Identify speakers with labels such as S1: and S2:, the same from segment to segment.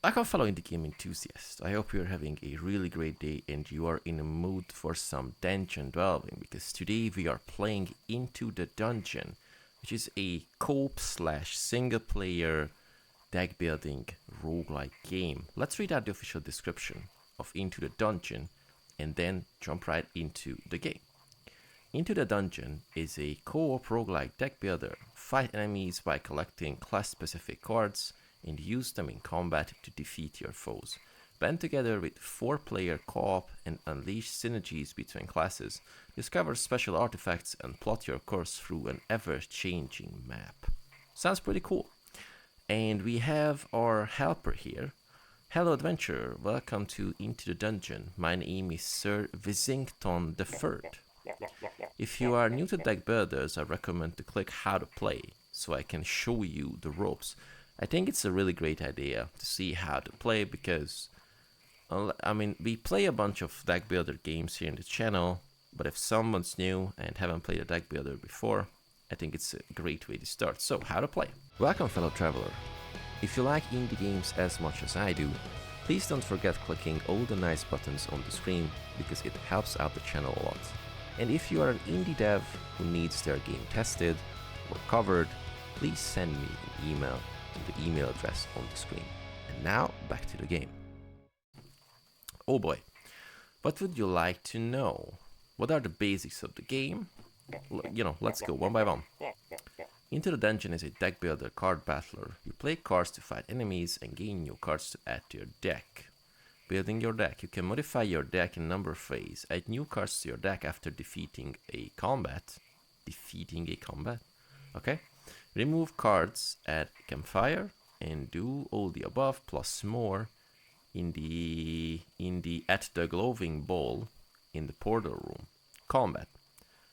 S1: Welcome fellow indie game enthusiasts. I hope you're having a really great day and you are in a mood for some dungeon delving, because today we are playing Into the Dungeon, which is a co-op slash single player deck building roguelike game. Let's read out the official description of Into the Dungeon and then jump right into the game. Into the Dungeon is a co-op roguelike deck builder. Fight enemies by collecting class-specific cards and use them in combat to defeat your foes. Blend together with 4-player co-op and unleash synergies between classes. Discover special artifacts and plot your course through an ever-changing map. Sounds pretty cool. And we have our helper here. Hello adventurer, welcome to Into the Dungeon. My name is Sir Wissington III. If you are new to deck builders, I recommend to click how to play so I can show you the ropes. I think it's a really great idea to see how to play because, we play a bunch of deck builder games here in the channel, but if someone's new and haven't played a deck builder before, I think it's a great way to start. So, how to play. Welcome fellow traveler. If you like indie games as much as I do, please don't forget clicking all the nice buttons on the screen because it helps out the channel a lot. And if you are an indie dev who needs their game tested or covered, please send me an email to the email address on the screen. And now, back to the game. Oh boy, what would you like to know? What are the basics of the game? Let's go one by one. Into the Dungeon is a deck builder card battler. You play cards to fight enemies and gain new cards to add to your deck. Building your deck. You can modify your deck in a number of ways. Add new cards to your deck after defeating a combat. Okay. Remove cards at campfire and do all the above plus more in the at the glowing ball in the portal room. Combat.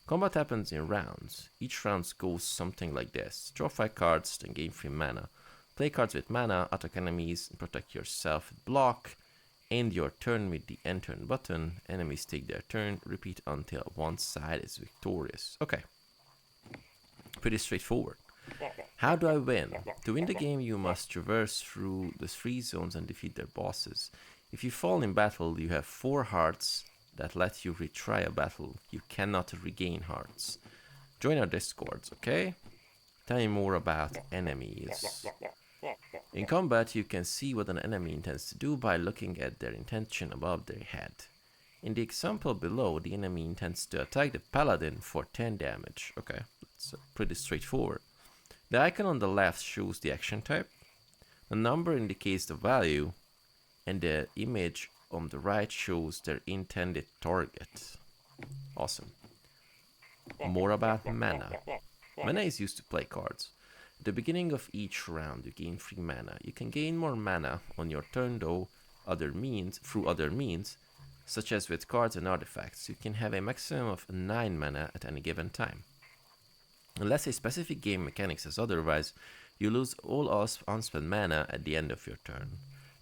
S1: Combat happens in rounds. Each round goes something like this. Draw 5 cards, then gain 3 mana. Play cards with mana, attack enemies, and protect yourself with block. End your turn with the end turn button. Enemies take their turn. Repeat until one side is victorious. Okay. Pretty straightforward. How do I win? To win the game, you must traverse through the 3 zones and defeat their bosses. If you fall in battle, you have 4 hearts that let you retry a battle. You cannot regain hearts. Join our discords, okay? Tell me more about enemies. In combat, you can see what an enemy intends to do by looking at their intention above their head. In the example below, the enemy intends to attack the paladin for 10 damage. Okay, that's pretty straightforward. The icon on the left shows the action type, the number indicates the value, and the image on the right shows their intended target. Awesome. More about mana. Mana is used to play cards. At the beginning of each round, you gain 3 mana. You can gain more mana on your turn through other means, such as with cards and artifacts. You can have a maximum of 9 mana at any given time. Unless a specific game mechanic says otherwise, you lose all unspent mana at the end of your turn.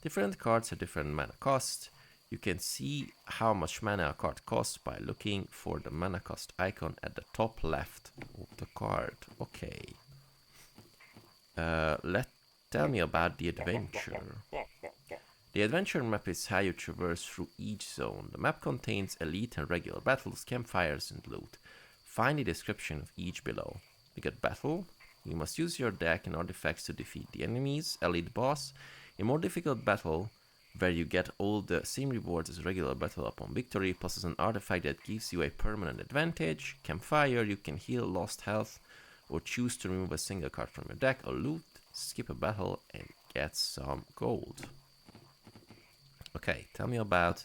S1: Different cards have different mana cost. You can see how much mana a card costs by looking for the mana cost icon at the top left of the card. Okay. Tell me about the adventure. The adventure map is how you traverse through each zone. The map contains elite and regular battles, campfires, and loot. Find the description of each below. You get battle. You must use your deck and artifacts to defeat the enemies, elite boss. A more difficult battle, where you get all the same rewards as regular battle upon victory, plus an artifact that gives you a permanent advantage. Campfire, you can heal lost health, or choose to remove a single card from your deck, or loot, skip a battle, and get some gold. Okay, tell me about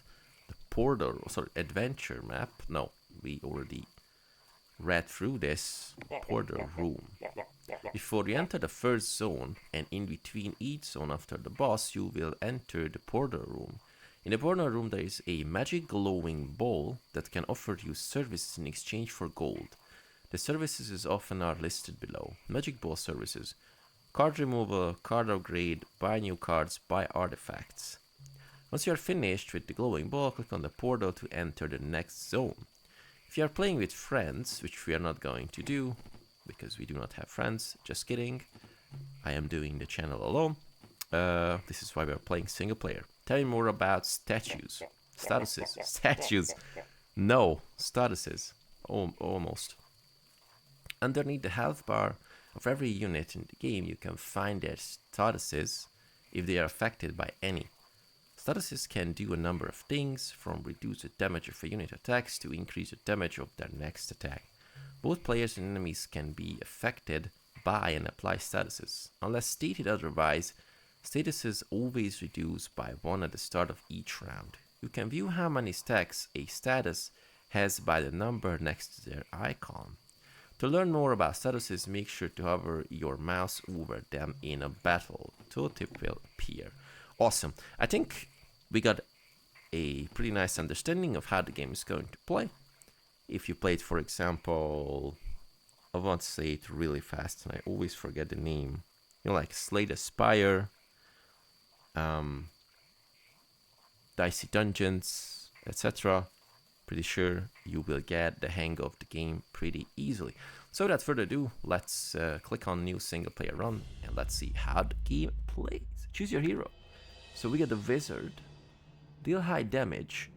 S1: the adventure map. No, we already read through this. Portal room. Before you enter the first zone, and in between each zone after the boss, you will enter the portal room. In the portal room, there is a magic glowing ball that can offer you services in exchange for gold. The services often are listed below. Magic ball services: card removal, card upgrade, buy new cards, buy artifacts. Once you are finished with the glowing ball, click on the portal to enter the next zone. If you are playing with friends, which we are not going to do, because we do not have friends, just kidding, I am doing the channel alone, This is why we're playing single player. Tell me more about statuses. Statuses. Statues. No, statuses. Almost. Underneath the health bar of every unit in the game, you can find their statuses if they are affected by any. Statuses can do a number of things, from reduce the damage of a unit attacks to increase the damage of their next attack. Both players and enemies can be affected by and apply statuses. Unless stated otherwise, statuses always reduce by 1 at the start of each round. You can view how many stacks a status has by the number next to their icon. To learn more about statuses, make sure to hover your mouse over them in a battle. Tooltip will appear. Awesome. I think we got a pretty nice understanding of how the game is going to play. If you played, for example, I want to say it really fast and I always forget the name. You know, like Slay the Spire, Dicey Dungeons, etc. Pretty sure you will get the hang of the game pretty easily. So without further ado, let's click on new single player run and let's see how the game plays. Choose your hero. So we get the wizard, deal high damage,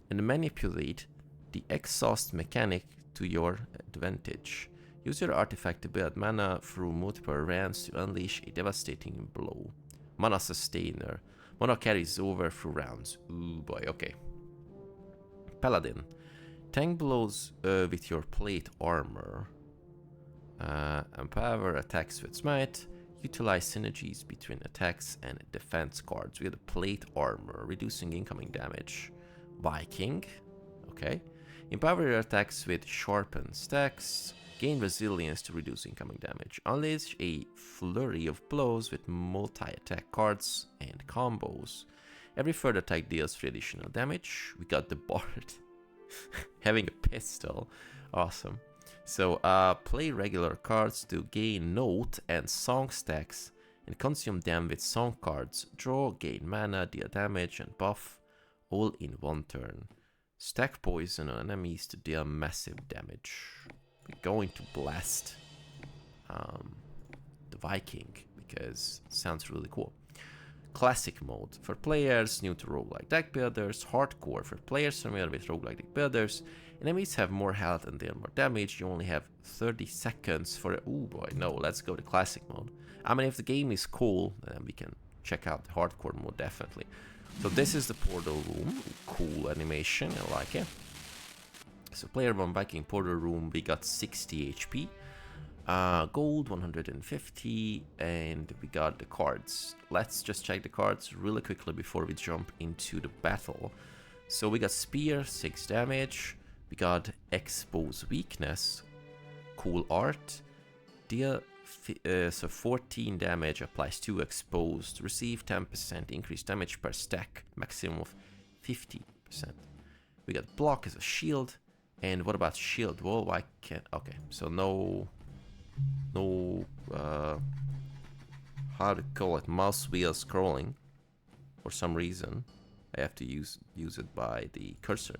S1: and manipulate the exhaust mechanic to your advantage. Use your artifact to build mana through multiple rounds to unleash a devastating blow. Mana sustainer. Mana carries over through rounds. Ooh boy, okay. Paladin. Tank blows with your plate armor. Empower attacks with smite. Utilize synergies between attacks and defense cards with plate armor, reducing incoming damage. Viking. Okay. Empower your attacks with sharpened stacks. Gain resilience to reduce incoming damage. Unleash a flurry of blows with multi-attack cards and combos. Every further attack deals 3 additional damage. We got the Bard. Having a pistol. Awesome. So, play regular cards to gain note and song stacks and consume them with song cards. Draw, gain mana, deal damage and buff all in one turn. Stack poison on enemies to deal massive damage. We're going to blast the Viking because it sounds really cool. Classic mode for players new to roguelike deck builders. Hardcore for players familiar with roguelike deck builders. Enemies have more health and deal more damage. You only have 30 seconds for it. Oh boy, no, let's go to classic mode. I mean, if the game is cool, then we can check out the hardcore mode definitely. So this is the portal room. Cool animation, I like it. So player 1 Viking portal room, we got 60 HP. Gold 150, and we got the cards. Let's just check the cards really quickly before we jump into the battle. So we got Spear, 6 damage. We got Expose Weakness, cool art. Deal so 14 damage, applies to exposed. Receive 10% increased damage per stack, maximum of 50%. We got block as a shield. And what about shield wall? Why can't... Okay, so no, how to call it, mouse wheel scrolling. For some reason, I have to use it by the cursor.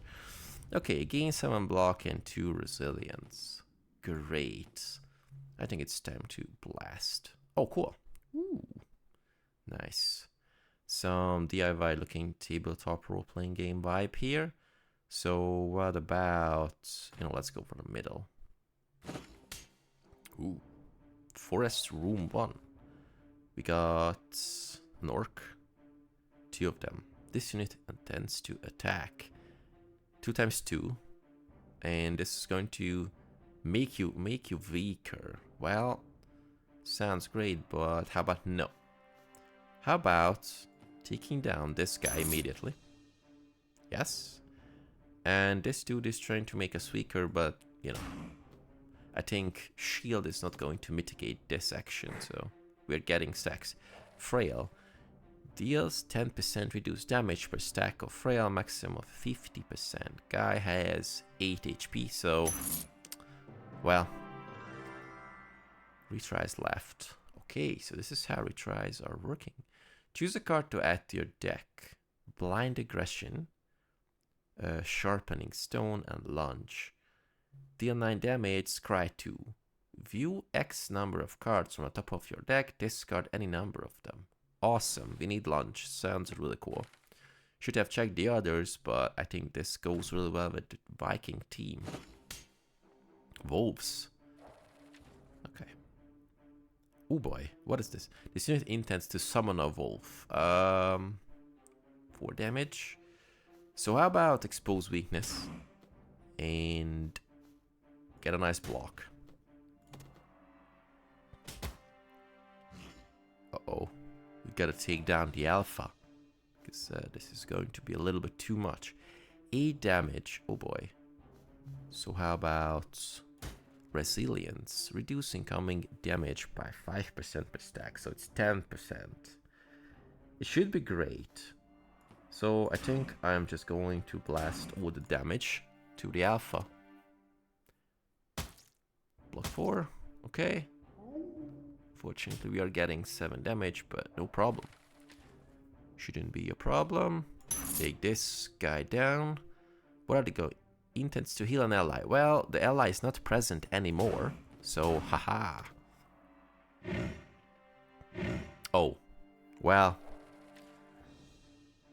S1: Okay, gain 7 block and 2 resilience. Great. I think it's time to blast. Oh, cool. Ooh, nice. Some DIY looking tabletop role-playing game vibe here. So what about, let's go for the middle. Ooh, Forest Room 1. We got an orc, 2 of them. This unit intends to attack 2 times 2, and this is going to make you weaker. Well, sounds great, but how about no? How about taking down this guy immediately? Yes. And this dude is trying to make us weaker, but I think shield is not going to mitigate this action, so we're getting stacks. Frail deals 10% reduced damage per stack of frail, maximum of 50%. Guy has 8 HP, so well, retries left. Okay, so this is how retries are working. Choose a card to add to your deck. Blind Aggression, Sharpening Stone, and Lunge. Deal 9 damage, scry 2. View X number of cards from the top of your deck, discard any number of them. Awesome. We need lunch. Sounds really cool. Should have checked the others, but I think this goes really well with the Viking team. Wolves. Okay. Oh boy, what is this? This unit intends to summon a wolf. 4 damage. So how about expose weakness and get a nice block. Uh-oh. We gotta take down the alpha. Because this is going to be a little bit too much. 8 damage. Oh boy. So how about resilience? Reduce incoming damage by 5% per stack. So it's 10%. It should be great. So I think I'm just going to blast all the damage to the alpha. Block 4. Okay. Fortunately, we are getting 7 damage, but no problem. Shouldn't be a problem. Take this guy down. Where are they going? Intends to heal an ally. Well, the ally is not present anymore. So, haha. Oh. Well.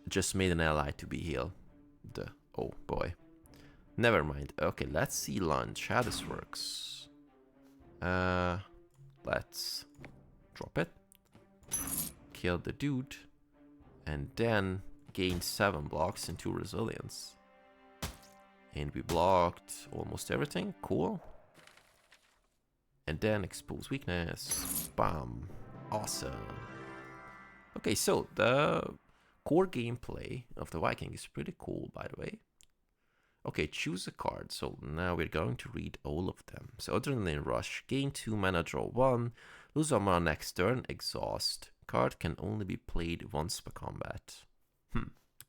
S1: Just made an ally to be healed. Oh boy. Never mind. Okay, let's see lunch. How this works. Let's drop it. Kill the dude. And then gain 7 blocks and 2 resilience. And we blocked almost everything. Cool. And then expose weakness. Bam. Awesome. Okay, so the core gameplay of the Viking is pretty cool, by the way. Okay, choose a card. So now we're going to read all of them. So Adrenaline Rush. Gain 2 mana, draw 1. Lose 1 mana next turn. Exhaust. Card can only be played once per combat.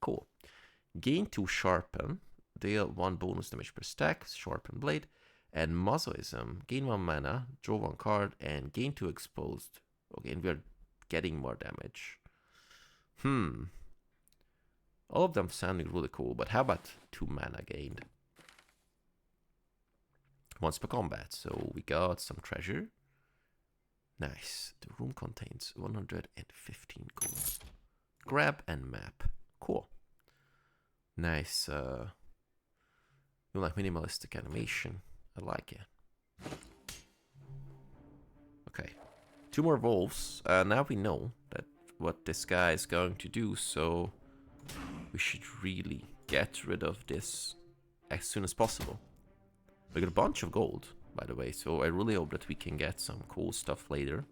S1: Cool. Gain 2 Sharpen. Deal 1 bonus damage per stack. Sharpen Blade. And Mazoism. Gain 1 mana. Draw 1 card. And gain 2 exposed. Okay, and we're getting more damage. All of them sounding really cool, but how about 2 mana gained? Once per combat. So we got some treasure. Nice. The room contains 115 gold. Grab and map. Cool. Nice. You like minimalistic animation. I like it. Okay. 2 more wolves. Now we know that what this guy is going to do, so we should really get rid of this as soon as possible. We got a bunch of gold, by the way, so I really hope that we can get some cool stuff later.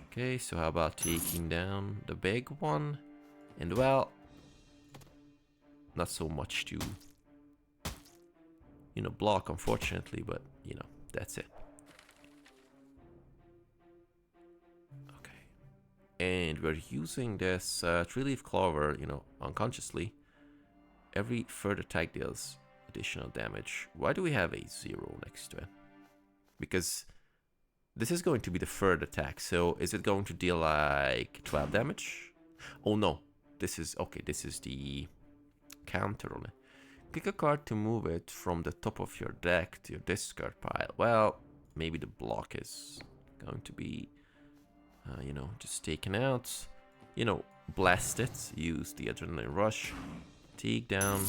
S1: Okay, so how about taking down the big one? And well, not so much to, you know, block, unfortunately, but, you know, that's it. Okay. And we're using this 3-leaf clover, you know, unconsciously. Every third attack deals additional damage. Why do we have a 0 next to it? Because this is going to be the third attack, so is it going to deal like 12 damage? Oh no, this is, okay, this is the counter on it. Pick a card to move it from the top of your deck to your discard pile. Well, maybe the block is going to be, you know, just taken out. You know, blast it, use the Adrenaline Rush, take down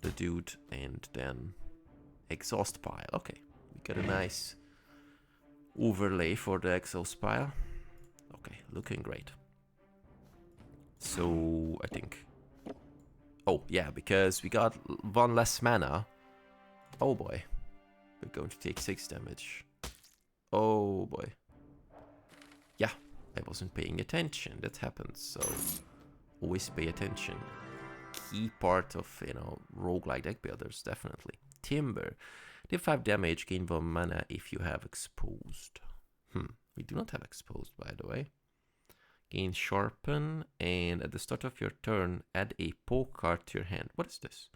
S1: the dude, and then exhaust pile. Okay, we got a nice overlay for the exhaust pile. Okay, looking great. So I think, oh yeah, because we got 1 less mana. Oh boy, we're going to take 6 damage. Oh boy. Yeah, I wasn't paying attention. That happens, so always pay attention. Key part of, you know, roguelike deck builders, definitely. Timber. Deal 5 damage, gain 1 mana if you have exposed. We do not have exposed, by the way. Gain sharpen, and at the start of your turn, add a poke card to your hand. What is this?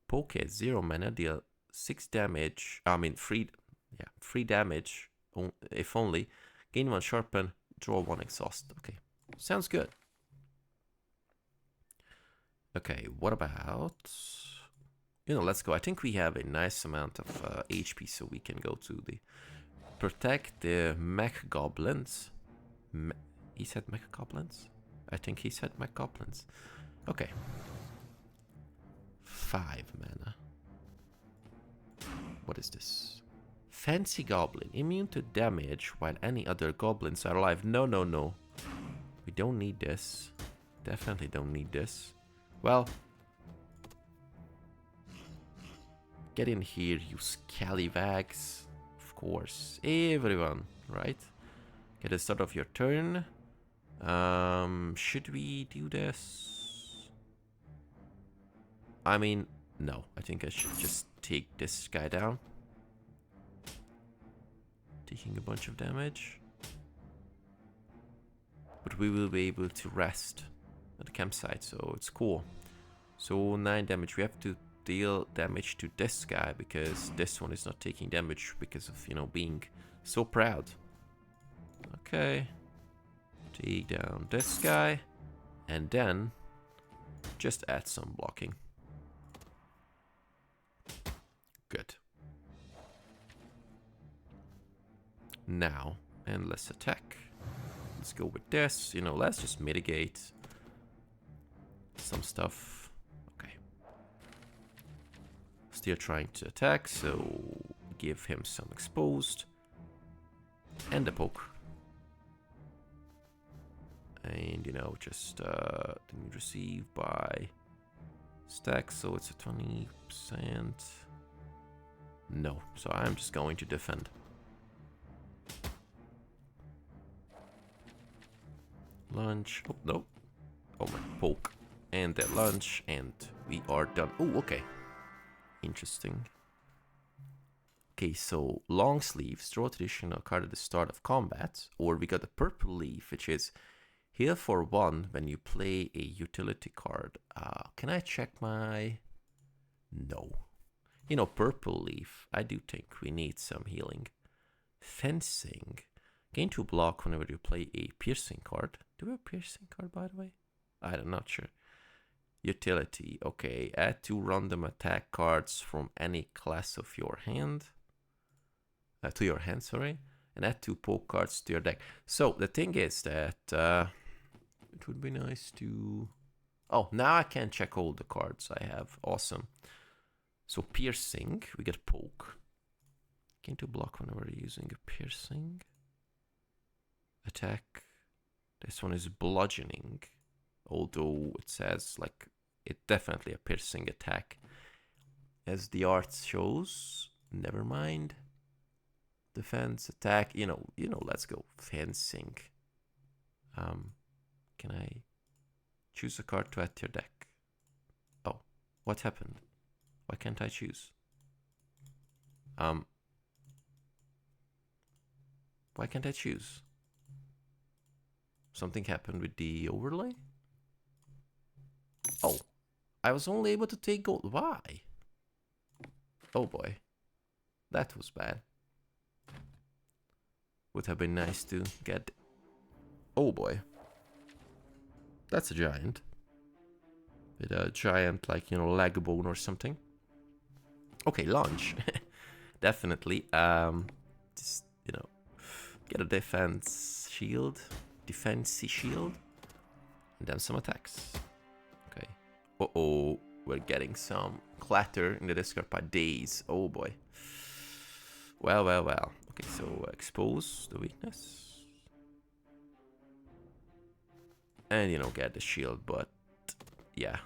S1: Poke at 0 mana, deal 6 damage. I mean, 3 damage, if only. Gain 1 sharpen, draw 1 exhaust. Okay, sounds good. Okay, what about, you know, let's go. I think we have a nice amount of HP, so we can go to the protect the mech goblins. He said Mecha Goblins? I think he said Mecha Goblins. Okay. 5 mana. What is this? Fancy Goblin. Immune to damage while any other goblins are alive. No, no, no. We don't need this. Definitely don't need this. Well. Get in here, you scallywags. Of course. Everyone, right? Get the start of your turn. Should we do this? I mean, no. I think I should just take this guy down. Taking a bunch of damage. But we will be able to rest at the campsite, so it's cool. So 9 damage. We have to deal damage to this guy because this one is not taking damage because of, you know, being so proud. Okay. Take down this guy. And then just add some blocking. Good. Now, endless attack. Let's go with this. You know, let's just mitigate some stuff. Okay. Still trying to attack, so give him some exposed. And a poke. And, you know, just didn't receive by stack, so it's a 20%. No, so I'm just going to defend. Lunge. Oh, no. Oh, my poke. And that lunge, and we are done. Oh, okay. Interesting. Okay, so long sleeves, draw traditional card at the start of combat, or we got the purple leaf, which is heal for 1 when you play a utility card. Can I check my... No. You know, purple leaf, I do think we need some healing. Fencing. Gain 2 block whenever you play a piercing card. Do we have a piercing card, by the way? I'm not sure. Utility. Okay, add 2 random attack cards from any class of your hand. To your hand, sorry. And add 2 poke cards to your deck. So, the thing is that it would be nice to... Oh, now I can check all the cards I have. Awesome. So, piercing. We get poke. Gain 2 block whenever you're using a piercing. Attack. This one is bludgeoning. Although it says, like, it's definitely a piercing attack. As the art shows. Never mind. Defense, attack, you know, let's go. Fencing. Can I choose a card to add to your deck? Oh, what happened? Why can't I choose? Why can't I choose? Something happened with the overlay? Oh, I was only able to take gold. Why? Oh boy. That was bad. Would have been nice to get... Oh boy. That's a giant. With a giant, like, you know, leg bone or something. Okay, launch. Definitely. Just, you know, get a defense shield. Defensive shield. And then some attacks. Okay. Uh-oh. We're getting some clatter in the discard by days. Oh boy. Well, well, well. Okay, so expose the weakness. And, you know, get the shield, but yeah.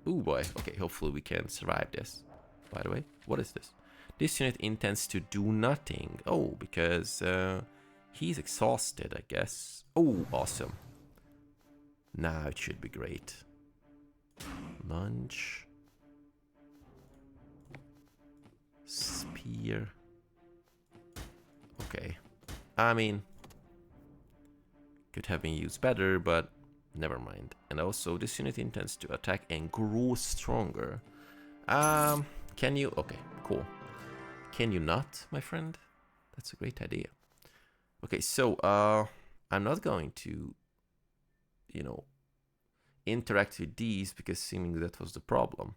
S1: Oh boy. Okay, hopefully we can survive this. By the way, what is this? This unit intends to do nothing. Oh, because he's exhausted, I guess. Oh, awesome. Now it should be great. Lunge. Spear. Okay. I mean, could have been used better, but never mind. And also, this unit intends to attack and grow stronger. Can you? Okay, cool. Can you not, my friend? That's a great idea. Okay, so, I'm not going to, you know, interact with these because seemingly that was the problem.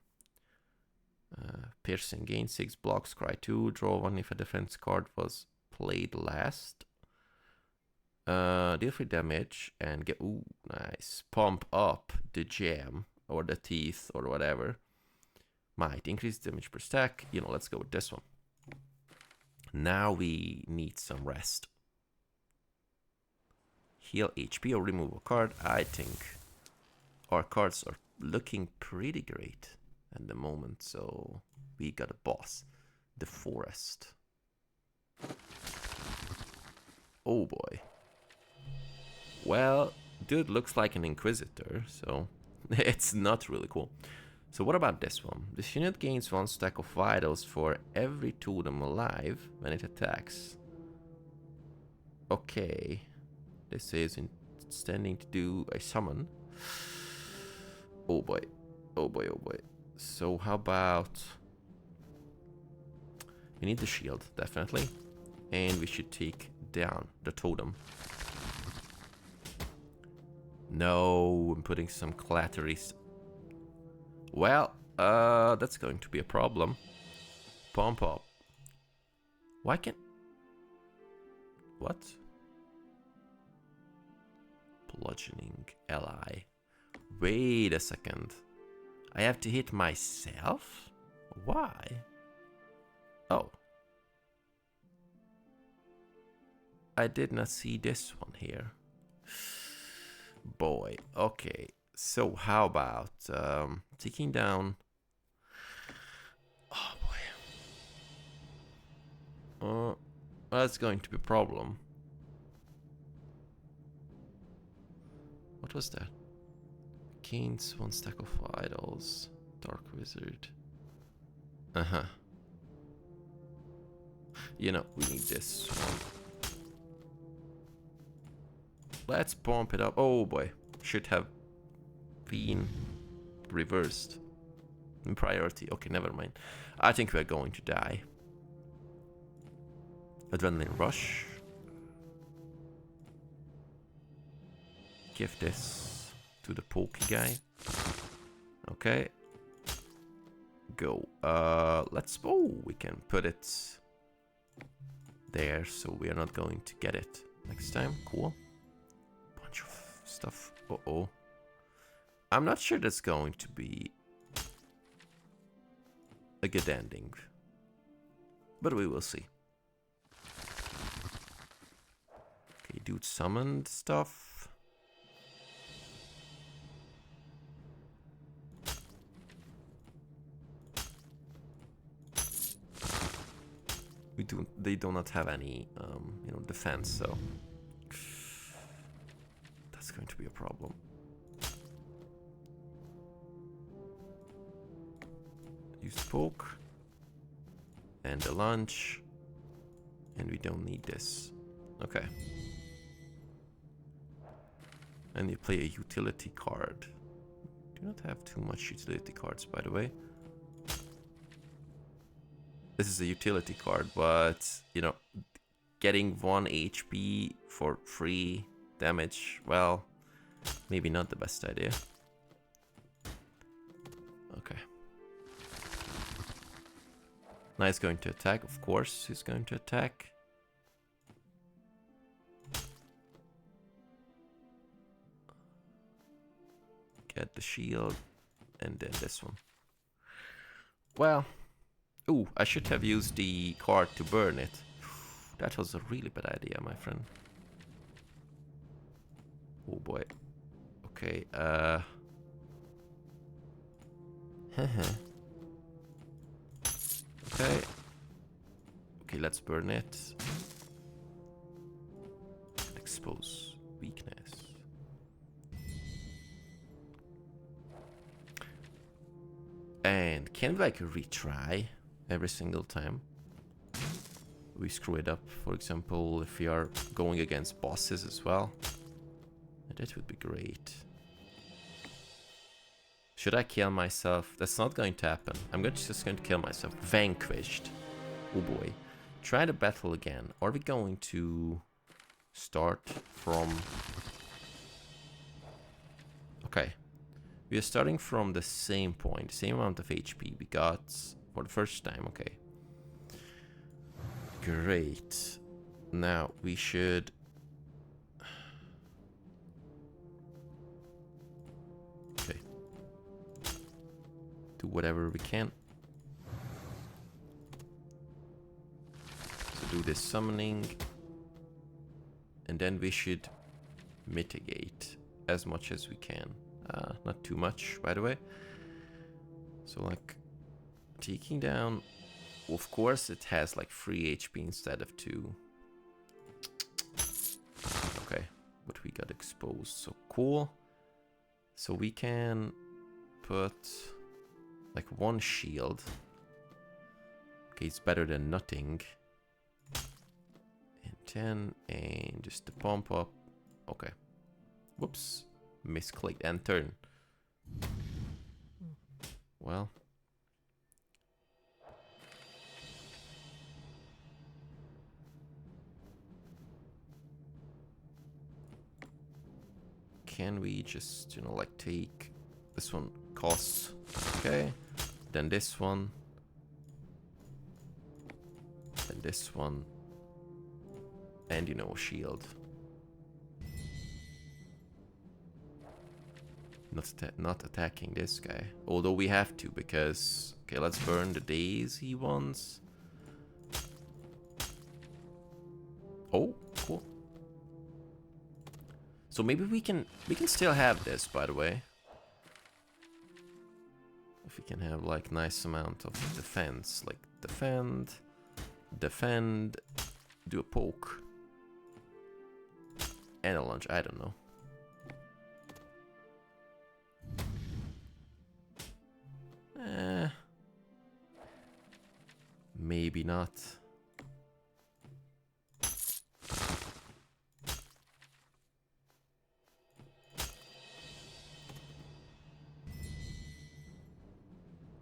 S1: Piercing, gain 6 blocks, cry 2, draw 1 if a defense card was played last. Deal free damage and get, ooh, nice. Pump up the gem or the teeth or whatever. Might increase damage per stack. You know, let's go with this one. Now we need some rest. Heal HP or remove a card. I think our cards are looking pretty great at the moment. So we got a boss. The forest. Oh boy. Well, dude looks like an inquisitor, so it's not really cool. So what about this one? This unit gains 1 stack of vitals for every totem alive when it attacks. Okay. This is intending to do a summon. Oh boy. Oh boy, oh boy. So how about... We need the shield, definitely. And we should take down the totem. No, I'm putting some clatteries. Well, that's going to be a problem. Pump up. Why can't... What? Bludgeoning ally. Wait a second. I have to hit myself? Why? Oh. I did not see this one here. Boy, okay. So how about taking down... Oh boy. That's going to be a problem. What was that? Gains 1 stack of idols. Dark Wizard. Uh-huh. You know, we need this one. Let's pump it up. Oh boy. Should have been reversed in priority. Okay, never mind. I think we're going to die. Adrenaline rush. Give this to the pokey guy. Okay. Go. Let's... Oh, we can put it there so we are not going to get it next time. Cool. Bunch of stuff. Uh-oh. I'm not sure that's going to be a good ending. But we will see. Okay, dude summoned stuff. They do not have any, you know, defense, so that's going to be a problem. Use poke and the lunch, and we don't need this. Okay. And you play a utility card. Do not have too much utility cards, by the way. This is a utility card, but, you know, getting 1 HP for free damage, well, maybe not the best idea. Okay. Now he's going to attack, of course, he's going to attack. Get the shield, and then this one. Well... Ooh, I should have used the card to burn it. That was a really bad idea, my friend. Oh boy. Okay, Okay. Okay, let's burn it. Expose weakness. And can we like retry every single time we screw it up? For example, if we are going against bosses as well, that would be great. Should I kill myself? That's not going to happen. I'm just going to kill myself. Vanquished. Oh boy. Try the battle again. Are we going to start from... Okay. We are starting from the same point, same amount of HP we got for the first time. Okay. Great. Now we should... do whatever we can. So do this summoning, and then we should mitigate as much as we can. Not too much, by the way. So like taking down, of course it has like 3 HP instead of 2. Okay, but we got exposed, so cool. So we can put like 1 shield. Okay, it's better than nothing. And 10, and just to pump up. Okay. Whoops. Misclicked and turn. Well. Can we just, you know, like take this one costs, okay, then this one, then this one, and you know, shield. Not attacking this guy, although we have to because, okay, let's burn the daisy ones. Oh, cool. So maybe we can still have this, by the way. If we can have like nice amount of defense, like defend, do a poke, and a lunge. I don't know. Maybe not.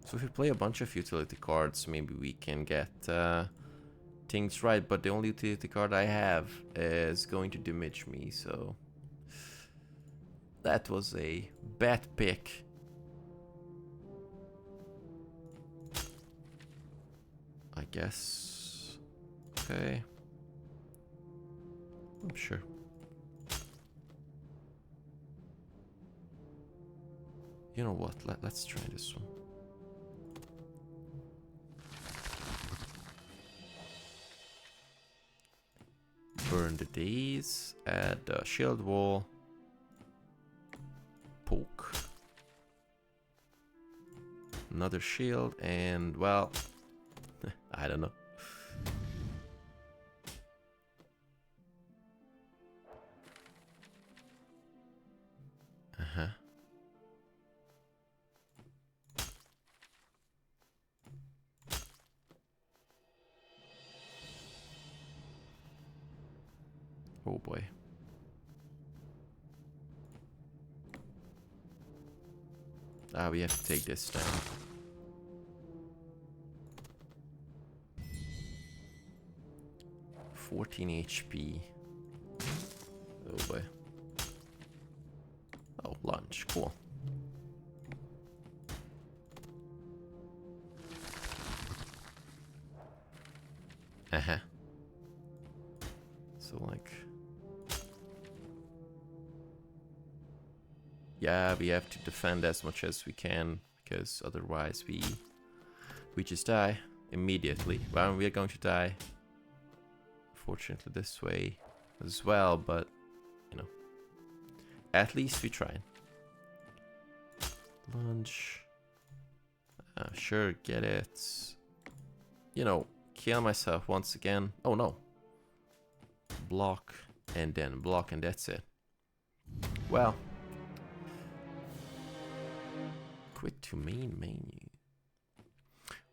S1: So if we play a bunch of utility cards, maybe we can get things right, but the only utility card I have is going to damage me, so that was a bad pick. I guess. Okay. I'm sure. You know what? Let's try this one. Burn the days, add a shield wall, poke, another shield, and well, I don't know. Uh-huh. Oh boy. Ah, we have to take this down. HP. Oh boy. Oh, lunge. Cool. Uh-huh. So like... yeah, we have to defend as much as we can, because otherwise we just die immediately. Well, we are going to die. Fortunately this way as well, but you know, at least we tried. Lunge. Sure, get it. You know, kill myself once again. Oh no. Block and then block, and that's it. Well, quit to main menu.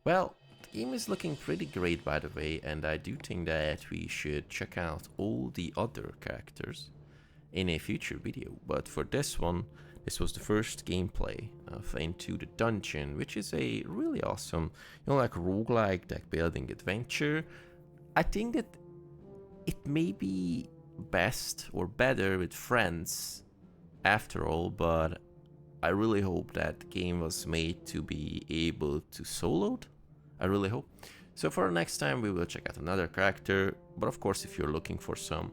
S1: Well, the game is looking pretty great, by the way, and I do think that we should check out all the other characters in a future video. But for this one, this was the first gameplay of Into the Dungeon, which is a really awesome, you know, like roguelike deck building adventure. I think that it may be best or better with friends after all, but I really hope that the game was made to be able to soloed. I really hope. So for next time we will check out another character, but of course if you're looking for some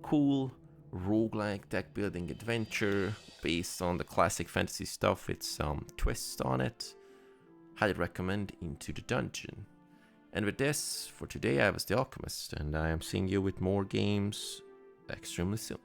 S1: cool roguelike deck building adventure based on the classic fantasy stuff with some twist on it, highly recommend into the dungeon. And with this, for today I was the Alchemist, and I am seeing you with more games extremely soon.